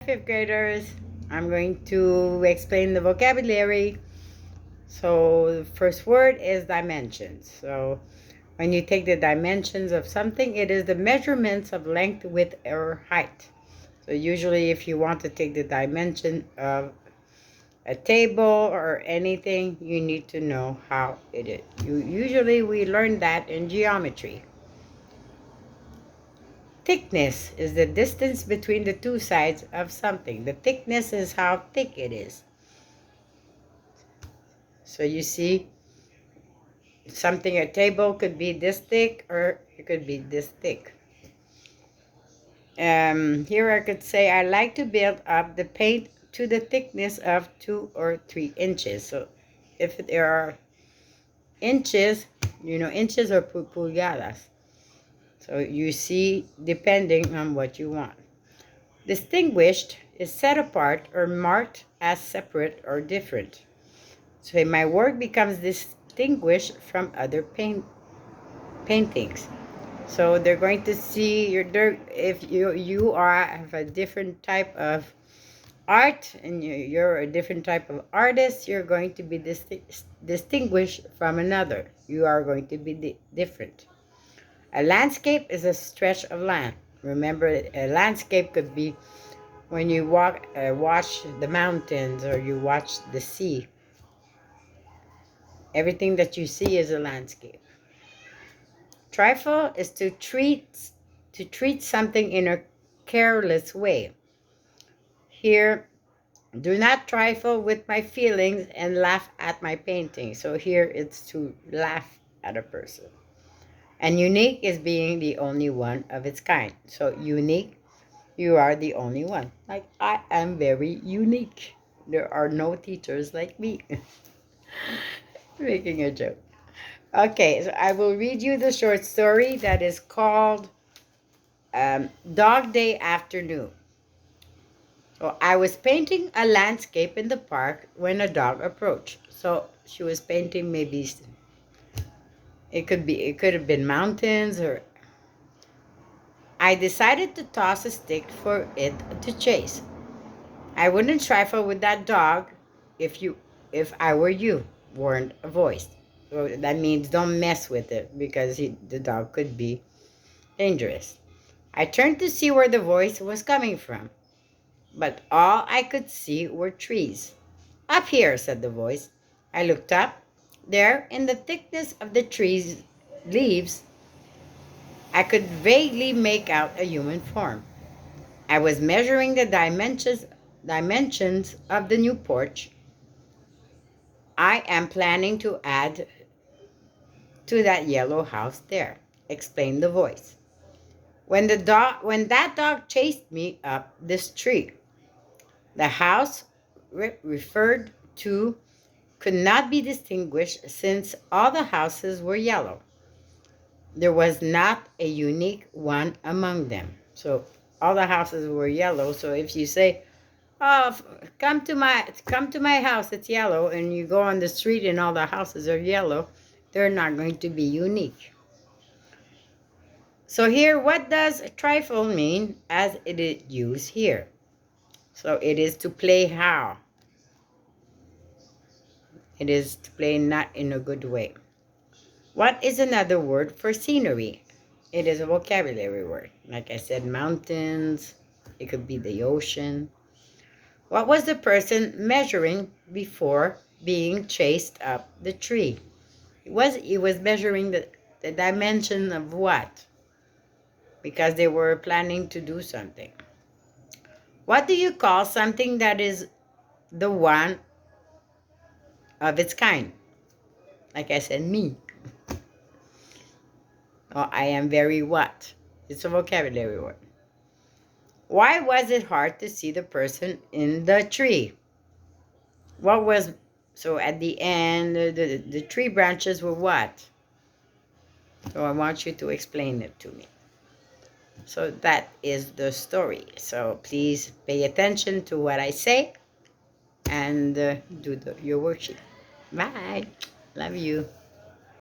fifth graders. I'm going to explain the vocabulary. So the first word is dimensions. So when you take the dimensions of something, it is the measurements of length, width, or height. So usually if you want to take the dimension of a table or anything, you need to know how it is. Usually we learn that in geometry. Thickness is the distance between the two sides of something. The thickness is how thick it is. So you see, something, a table could be this thick or it could be this thick. Here I could say I like to build up the paint to the thickness of 2 or 3 inches. So if there are inches, inches or pulgadas. So you see, depending on what you want. Distinguished is set apart or marked as separate or different. So my work becomes distinguished from other paintings. So they're going to see if you have a different type of art and you're a different type of artist, you're going to be distinguished from another. You are going to be different. A landscape is a stretch of land. Remember, a landscape could be when you watch the mountains or you watch the sea. Everything that you see is a landscape. Trifle is to treat something in a careless way. Here, do not trifle with my feelings and laugh at my painting. So here it's to laugh at a person. And unique is being the only one of its kind. So unique, you are the only one. Like, I am very unique. There are no teachers like me. Making a joke. Okay, so I will read you the short story that is called Dog Day Afternoon. So I was painting a landscape in the park when a dog approached. So she was painting, maybe it could have been mountains, or I decided to toss a stick for it to chase. I wouldn't trifle with that dog if I were you, warned a voice. So that means don't mess with it because the dog could be dangerous. I turned to see where the voice was coming from, but all I could see were trees. Up here, said the voice. I looked up. There, in the thickness of the trees' leaves, I could vaguely make out a human form. I was measuring the dimensions of the new porch I am planning to add to that yellow house there, explained the voice. When that dog chased me up this tree, the house referred to could not be distinguished since all the houses were yellow. There was not a unique one among them. So all the houses were yellow. So if you say, "Oh, come to my house, it's yellow," and you go on the street and all the houses are yellow, they're not going to be unique. So here, what does trifle mean as it is used here? So it is to play how? It is to play not in a good way. What is another word for scenery? It is a vocabulary word. Like I said, mountains. It could be the ocean. What was the person measuring before being chased up the tree? He was measuring the dimension of what? Because they were planning to do something. What do you call something that is the one of its kind? Like I said, me. Or I am very what? It's a vocabulary word. Why was it hard to see the person in the tree? So at the end, the tree branches were what? So I want you to explain it to me. So that is the story. So please pay attention to what I say and do your worksheet. Bye. Love you.